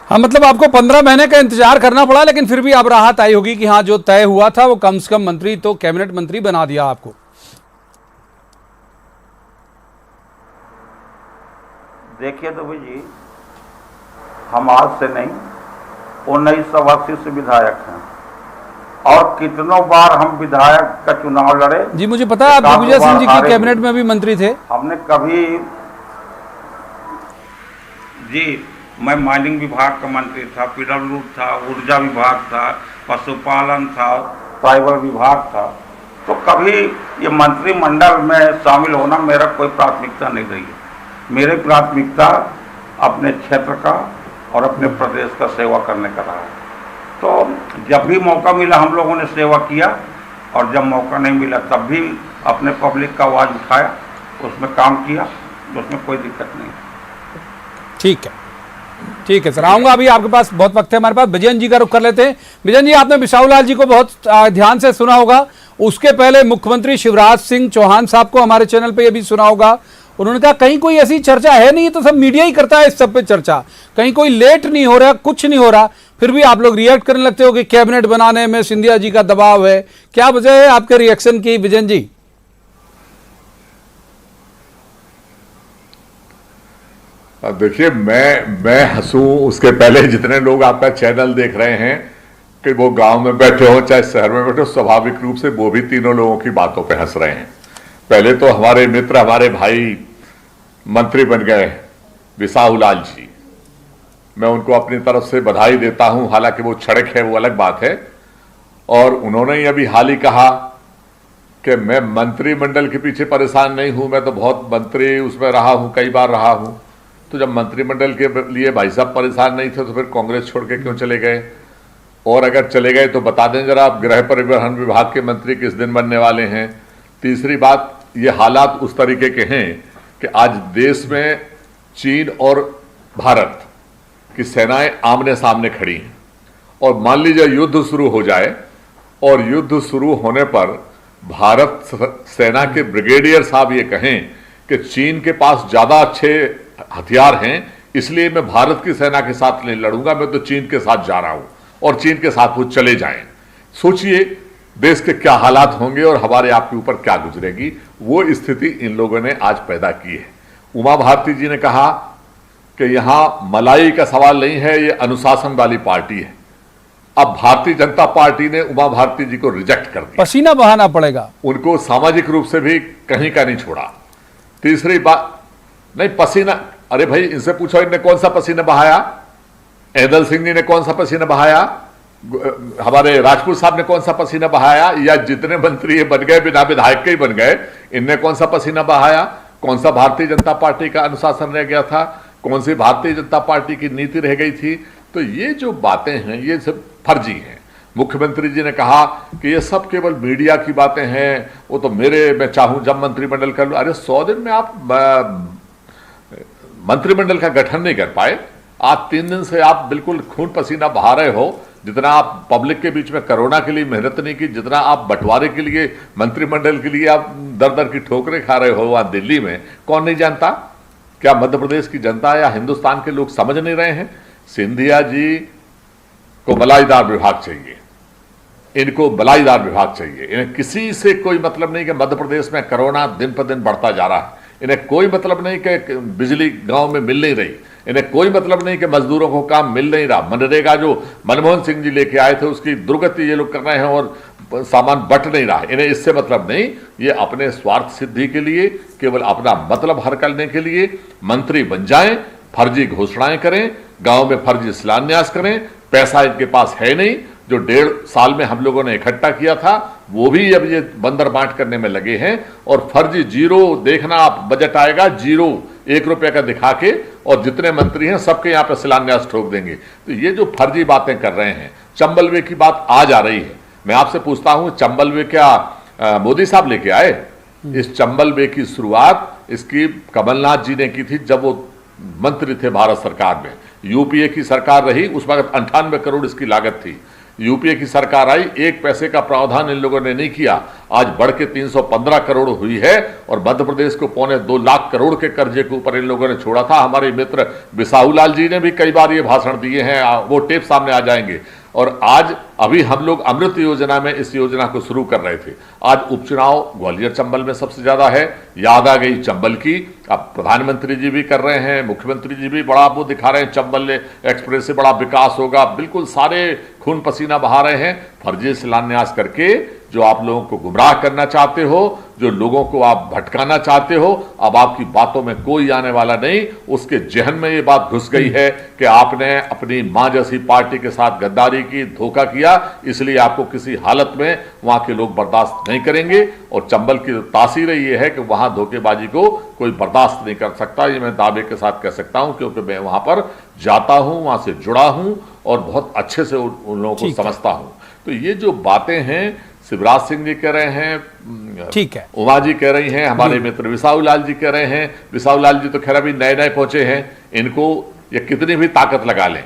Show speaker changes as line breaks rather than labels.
हाँ, मतलब आपको 15 महीने का इंतजार करना पड़ा, लेकिन फिर भी अब राहत आई होगी कि हाँ, जो तय हुआ था वो कम से कम मंत्री तो कैबिनेट मंत्री बना दिया आपको।
देखिए तो भाई जी, हम आज से नहीं 1980 से विधायक हैं और कितनों बार हम विधायक का चुनाव लड़े।
जी, मुझे पता है आप दिग्विजय सिंह जी की कैबिनेट में भी मंत्री थे।
हमने कभी जी, मैं माइनिंग विभाग का मंत्री था, पीडब्ल्यू था, ऊर्जा विभाग था, पशुपालन था, ट्राइबल विभाग था। तो कभी ये मंत्रिमंडल में शामिल होना मेरा कोई प्राथमिकता नहीं रही है। मेरी प्राथमिकता अपने क्षेत्र का और अपने प्रदेश का सेवा करने का रहा है। तो जब भी मौका मिला हम लोगों ने सेवा किया, और जब मौका नहीं मिला तब भी अपने पब्लिक का आवाज़ उठाया, उसमें काम किया, तो उसमें कोई दिक्कत नहीं।
ठीक है, ठीक है सर, आऊंगा। अभी आपके पास बहुत वक्त है हमारे पास। विजयन जी का रुख कर लेते हैं। विजयन जी, आपने बिसाहू लाल जी को बहुत ध्यान से सुना होगा। उसके पहले मुख्यमंत्री शिवराज सिंह चौहान साहब को हमारे चैनल पे ये भी सुना होगा। उन्होंने कहा कहीं कोई ऐसी चर्चा है नहीं, तो सब मीडिया ही करता है इस सब पे चर्चा, कहीं कोई लेट नहीं हो रहा, कुछ नहीं हो रहा, फिर भी आप लोग रिएक्ट करने लगते हो कि कैबिनेट बनाने में सिंधिया जी का दबाव है। क्या वजह है आपके रिएक्शन की विजयन जी?
देखिए, मैं हंसूं उसके पहले जितने लोग आपका चैनल देख रहे हैं कि वो गांव में बैठे हो चाहे शहर में बैठे हो, स्वाभाविक रूप से वो भी तीनों लोगों की बातों पे हंस रहे हैं। पहले तो हमारे मित्र, हमारे भाई मंत्री बन गए बिसाहू लाल जी, मैं उनको अपनी तरफ से बधाई देता हूं। हालांकि वो छड़क है, वो अलग बात है। और उन्होंने अभी हाल ही कहा कि मैं मंत्रिमंडल के पीछे परेशान नहीं हूं, मैं तो बहुत मंत्री उसमें रहा हूं, कई बार रहा हूं। तो जब मंत्रिमंडल के लिए भाई साहब परेशान नहीं थे तो फिर कांग्रेस छोड़ के क्यों चले गए? और अगर चले गए तो बता दें जरा, आप गृह परिवहन विभाग के मंत्री किस दिन बनने वाले हैं? तीसरी बात, ये हालात उस तरीके के हैं कि आज देश में चीन और भारत की सेनाएं आमने सामने खड़ी हैं, और मान लीजिए युद्ध शुरू हो जाए, और युद्ध शुरू होने पर भारत सेना के ब्रिगेडियर साहब ये कहें कि चीन के पास ज्यादा अच्छे हथियार हैं, इसलिए मैं भारत की सेना के साथ नहीं लड़ूंगा, मैं तो चीन के साथ जा रहा हूं, और चीन के साथ वो चले जाएं। सोचिए देश के क्या हालात होंगे और हमारे आपके ऊपर क्या गुजरेगी। वो स्थिति इन लोगों ने आज पैदा की है। उमा भारती जी ने कहा कि यहां मलाई का सवाल नहीं है, ये अनुशासन वाली पार्टी है। अब भारतीय जनता पार्टी ने उमा भारती जी को रिजेक्ट कर दिया,
पसीना बहाना पड़ेगा
उनको सामाजिक रूप से भी कहीं का नहीं छोड़ा। तीसरी बात, नहीं पसीना, अरे भाई इनसे पूछो इनने कौन सा पसीना बहाया? ऐदल सिंह जी ने कौन सा पसीना बहाया? हमारे राजपूत साहब ने कौन सा पसीना बहाया? या जितने मंत्री बन गए बिना विधायक के ही बन गए, इनने कौन सा पसीना बहाया? कौन सा भारतीय जनता पार्टी का अनुशासन रह गया था? कौन सी भारतीय जनता पार्टी की नीति रह गई थी? तो ये जो बातें हैं ये सब फर्जी हैं। मुख्यमंत्री जी ने कहा कि ये सब केवल मीडिया की बातें हैं, वो तो मैं चाहूं जब मंत्रिमंडल कर लूं। अरे 100 दिन में आप मंत्रिमंडल का गठन नहीं कर पाए। आज 3 दिन से आप बिल्कुल खून पसीना बहा रहे हो। जितना आप पब्लिक के बीच में कोरोना के लिए मेहनत नहीं की, जितना आप बंटवारे के लिए, मंत्रिमंडल के लिए आप दर दर की ठोकरें खा रहे हो वहां दिल्ली में, कौन नहीं जानता? क्या मध्य प्रदेश की जनता या हिंदुस्तान के लोग समझ नहीं रहे हैं? सिंधिया जी को मलाईदार विभाग चाहिए, इनको मलाईदार विभाग चाहिए। इन्हें किसी से कोई मतलब नहीं कि मध्य प्रदेश में कोरोना दिन पर दिन बढ़ता जा रहा है। इन्हें कोई मतलब नहीं कि बिजली गांव में मिल नहीं रही। इन्हें कोई मतलब नहीं कि मजदूरों को काम मिल नहीं रहा। मनरेगा जो मनमोहन सिंह जी लेके आए थे उसकी दुर्गति ये लोग कर रहे हैं और सामान बट नहीं रहा। इन्हें इससे मतलब नहीं, ये अपने स्वार्थ सिद्धि के लिए, केवल अपना मतलब हल करने के लिए मंत्री बन जाएं, फर्जी घोषणाएं करें, गांव में फर्जी शिलान्यास करें। पैसा इनके पास है नहीं, जो 1.5 साल में हम लोगों ने इकट्ठा किया था वो भी अब ये बंदर बांट करने में लगे हैं। और फर्जी जीरो देखना, आप बजट आएगा जीरो 1 रुपये का दिखा के, और जितने मंत्री हैं सबके यहाँ पे शिलान्यास ठोक देंगे। तो ये जो फर्जी बातें कर रहे हैं, चंबल वे की बात आज आ रही है। मैं आपसे पूछता हूं, चंबल वे क्या मोदी साहब लेके आए? इस चंबल वे की शुरुआत इसकी कमलनाथ जी ने की थी जब वो मंत्री थे भारत सरकार में। यूपीए की सरकार रही, उस वक्त 98 करोड़ इसकी लागत थी। यूपीए की सरकार आई, 1 पैसे का प्रावधान इन लोगों ने नहीं किया। आज बढ़ के 315 करोड़ हुई है और मध्य प्रदेश को 2.25 लाख करोड़ के कर्जे के ऊपर इन लोगों ने छोड़ा था। हमारे मित्र बिसाहू लाल जी ने भी कई बार ये भाषण दिए हैं, वो टेप सामने आ जाएंगे। और आज अभी हम लोग अमृत योजना में इस योजना को शुरू कर रहे थे। आज उपचुनाव ग्वालियर चंबल में सबसे ज्यादा है, याद आ गई चंबल की। अब प्रधानमंत्री जी भी कर रहे हैं, मुख्यमंत्री जी भी बड़ा वो दिखा रहे हैं, चंबल एक्सप्रेस से बड़ा विकास होगा, बिल्कुल सारे खून पसीना बहा रहे हैं। फर्जी शिलान्यास करके जो आप लोगों को गुमराह करना चाहते हो, जो लोगों को आप भटकाना चाहते हो, अब आपकी बातों में कोई आने वाला नहीं। उसके जहन में ये बात घुस गई है कि आपने अपनी मां जैसी पार्टी के साथ गद्दारी की, धोखा किया, इसलिए आपको किसी हालत में वहां के लोग बर्दाश्त नहीं करेंगे। और चंबल की तासीर ये है कि वहां धोखेबाजी को कोई बर्दाश्त नहीं कर सकता। ये मैं दावे के साथ कह सकता हूं, क्योंकि मैं वहां पर जाता हूं, वहां से जुड़ा हूं और बहुत अच्छे से उन लोगों को समझता हूं। तो ये जो बातें हैं, शिवराज सिंह जी कह रहे हैं,
ठीक है,
उमा जी कह रही हैं, हमारे मित्र बिसाहू लाल जी कह रहे हैं। बिसाहू लाल जी तो खैर अभी नए नए पहुंचे हैं, इनको ये कितनी भी ताकत लगा लें,